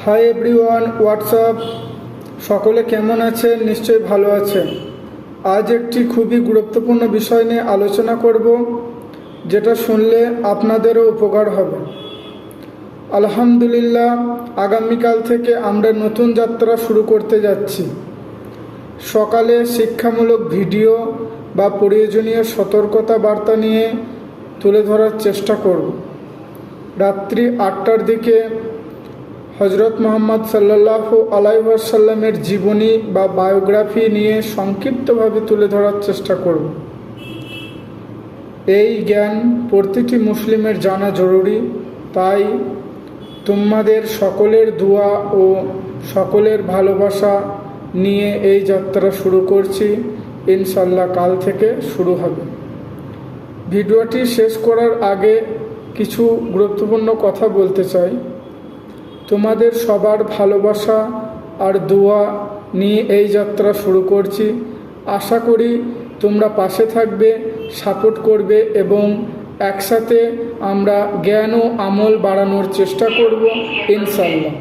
Hi everyone, WhatsApp. সকলে কেমন আছেন? নিশ্চয়ই ভালো আছেন। আজ একটি খুবই গুরুত্বপূর্ণ বিষয় নিয়ে আলোচনা করব, যেটা শুনলে আপনাদেরও উপকার হবে। আলহামদুলিল্লাহ, আগামীকাল থেকে আমরা নতুন যাত্রা শুরু করতে যাচ্ছি। সকালে শিক্ষামূলক ভিডিও বা প্রয়োজনীয় সতর্কতা বার্তা নিয়ে তুলে ধরার চেষ্টা করব। রাত্রি 8টার দিকে হজরত মোহাম্মদ সাল্লাল্লাহু আলাইহি ওয়াসাল্লামের জীবনী বা বায়োগ্রাফি নিয়ে সংক্ষিপ্তভাবে তুলে ধরার চেষ্টা করব। এই জ্ঞান প্রতিটি মুসলিমের জানা জরুরি, তাই তোমাদের সকলের দোয়া ও সকলের ভালোবাসা নিয়ে এই যাত্রা শুরু করছি। ইনশাল্লাহ কাল থেকে শুরু হবে। ভিডিওটি শেষ করার আগে কিছু গুরুত্বপূর্ণ কথা বলতে চাই। তোমাদের সবার ভালোবাসা আর দোয়া নিয়ে এই যাত্রা শুরু করছি। আশা করি তোমরা পাশে থাকবে, সাপোর্ট করবে এবং একসাথে আমরা জ্ঞান ও আমল বাড়ানোর চেষ্টা করব ইনশাল্লাহ।